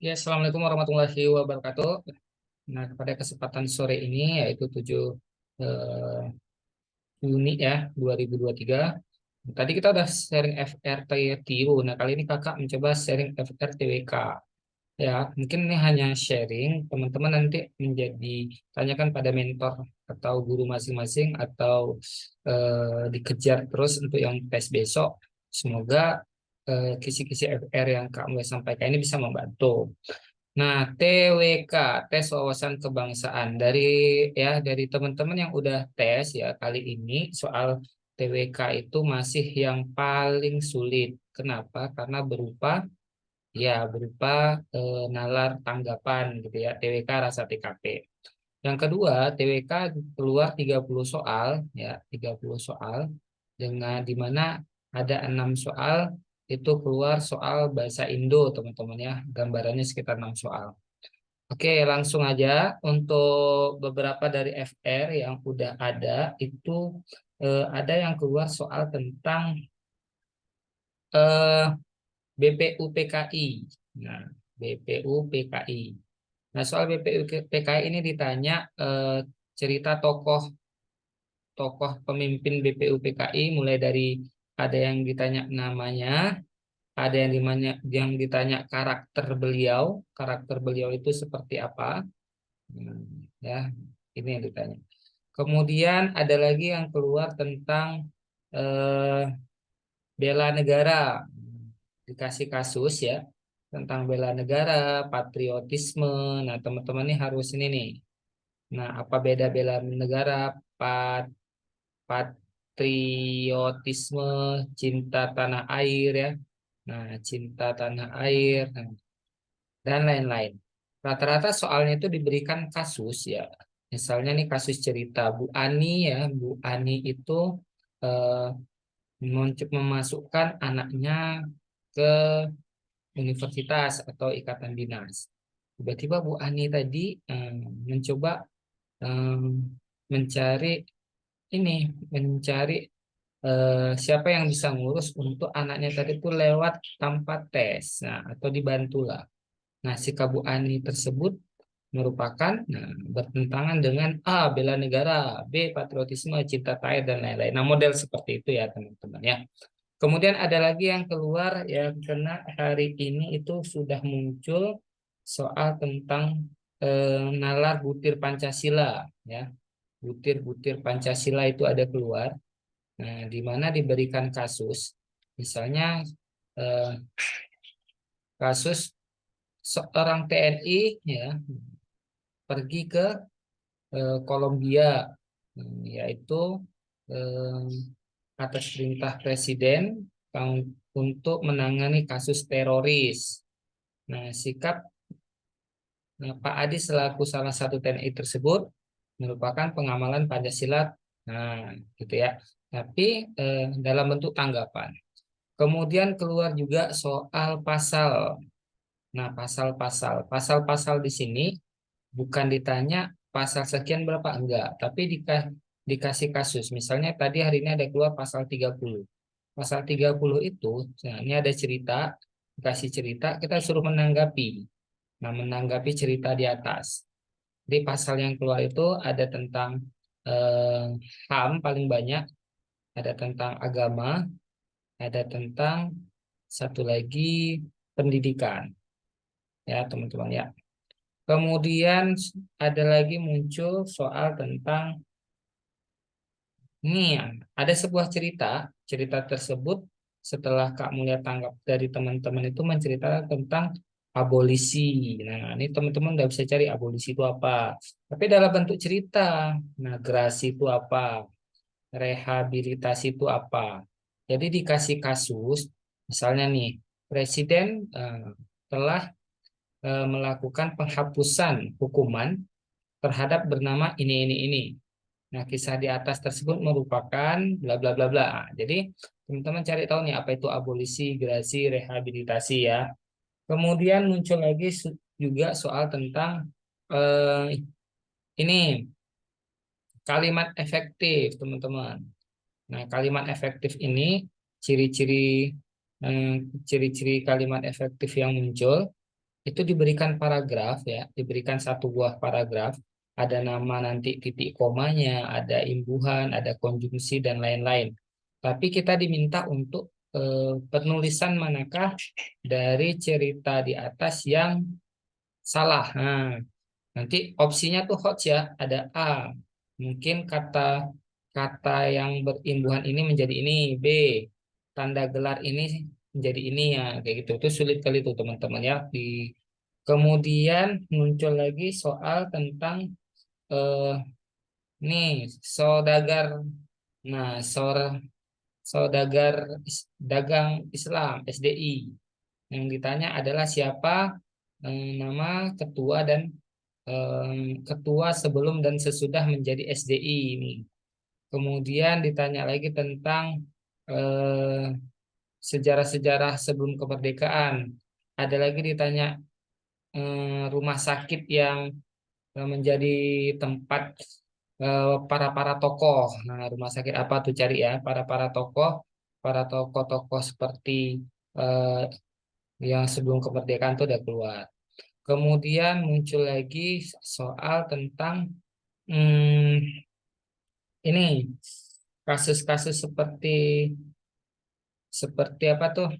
Ya, Assalamualaikum warahmatullahi wabarakatuh. Nah, pada kesempatan sore ini yaitu 7 eh, Juni ya 2023. Tadi kita udah sharing FRTTU. Nah, kali ini Kakak mencoba sharing FRTWK. Ya, mungkin ini hanya sharing. Teman-teman nanti menjadi tanyakan pada mentor atau guru masing-masing atau dikejar terus untuk yang tes besok. Semoga kisi-kisi FR yang Kak Mulai sampaikan ini bisa membantu. Nah, TWK, tes wawasan kebangsaan dari teman-teman yang udah tes ya kali ini soal TWK itu masih yang paling sulit. Kenapa? Karena berupa nalar tanggapan gitu ya, TWK rasa TKP. Yang kedua, TWK keluar 30 soal ya, 30 soal dengan di mana ada 6 soal itu keluar soal bahasa Indo, teman-teman ya. Gambarannya sekitar 6 soal. Oke, langsung aja untuk beberapa dari FR yang udah ada itu ada yang keluar soal tentang eh, BPUPKI. Nah, BPUPKI. Nah, soal BPUPKI ini ditanya cerita tokoh tokoh pemimpin BPUPKI mulai dari ada yang ditanya namanya, ada yang ditanya karakter beliau itu seperti apa. Ya, ini yang ditanya. Kemudian ada lagi yang keluar tentang eh, bela negara. Dikasih kasus ya tentang bela negara, patriotisme. Nah, teman-teman ini harus ini nih. Nah, apa beda bela negara, pat, patriotisme, cinta tanah air ya. Nah, cinta tanah air dan lain-lain. Rata-rata soalnya itu diberikan kasus ya. Misalnya nih kasus cerita Bu Ani ya, Bu Ani itu eh, memasukkan anaknya ke universitas atau ikatan dinas. Tiba-tiba Bu Ani tadi mencoba eh, mencari ini, mencari siapa yang bisa ngurus untuk anaknya tadi itu lewat tanpa tes, nah, atau dibantulah. Nah, si Kabu Ani tersebut merupakan bertentangan dengan A, bela negara, B, patriotisme, cinta tanah air, dan lain-lain. Nah, model seperti itu ya, teman-teman ya. Kemudian ada lagi yang keluar yang kena hari ini itu sudah muncul soal tentang nalar butir Pancasila ya. Butir-butir Pancasila itu ada keluar. Nah, di mana diberikan kasus, misalnya eh, kasus seorang TNI ya pergi ke Kolombia, yaitu eh, atas perintah Presiden untuk menangani kasus teroris. Nah, sikap Pak Adi selaku salah satu TNI tersebut merupakan pengamalan Pancasila, nah, gitu ya. Tapi dalam bentuk tanggapan. Kemudian keluar juga soal pasal. Nah, pasal-pasal di sini bukan ditanya pasal sekian berapa enggak, tapi dikasih kasus. Misalnya tadi hari ini ada keluar pasal 30. Pasal 30 itu, nah ini ada cerita, dikasih cerita, kita suruh menanggapi. Nah, menanggapi cerita di atas. Di pasal yang keluar itu ada tentang eh, HAM paling banyak, ada tentang agama, ada tentang satu lagi pendidikan, ya teman-teman ya. Kemudian ada lagi muncul soal tentang ini ya, ada sebuah cerita, cerita tersebut setelah Kak Mulia tanggap dari teman-teman itu menceritakan tentang abolisi. Nah, ini teman-teman udah bisa cari abolisi itu apa. Tapi dalam bentuk cerita. Nah, gerasi itu apa? Rehabilitasi itu apa? Jadi dikasih kasus, misalnya nih, Presiden telah melakukan penghapusan hukuman terhadap bernama ini. Nah, kisah di atas tersebut merupakan bla bla bla bla. Jadi, teman-teman cari tahu nih apa itu abolisi, gerasi, rehabilitasi ya. Kemudian muncul lagi juga soal tentang ini kalimat efektif, teman-teman. Nah, kalimat efektif ini ciri-ciri eh, ciri-ciri kalimat efektif yang muncul. itu diberikan paragraf ya, diberikan satu buah paragraf, ada nama nanti titik komanya, ada imbuhan, ada konjungsi dan lain-lain. Tapi kita diminta untuk penulisan manakah dari cerita di atas yang salah. Nah, nanti opsinya tuh hoax ya, ada A, mungkin kata kata yang berimbuhan ini menjadi ini, B, tanda gelar ini menjadi ini ya, kayak gitu. Itu sulit kali tuh teman-teman ya. Kemudian muncul lagi soal tentang eh, nih saudagar. Nah, saudagar dagang Islam SDI. Yang ditanya adalah siapa nama ketua dan ketua sebelum dan sesudah menjadi SDI ini. Kemudian ditanya lagi tentang eh, sejarah-sejarah sebelum kemerdekaan. Ada lagi ditanya rumah sakit yang menjadi tempat para tokoh. Nah, rumah sakit apa tuh cari ya? Para tokoh-tokoh seperti eh, yang sebelum kemerdekaan tuh udah keluar. Kemudian muncul lagi soal tentang hmm, ini kasus-kasus seperti seperti apa tuh?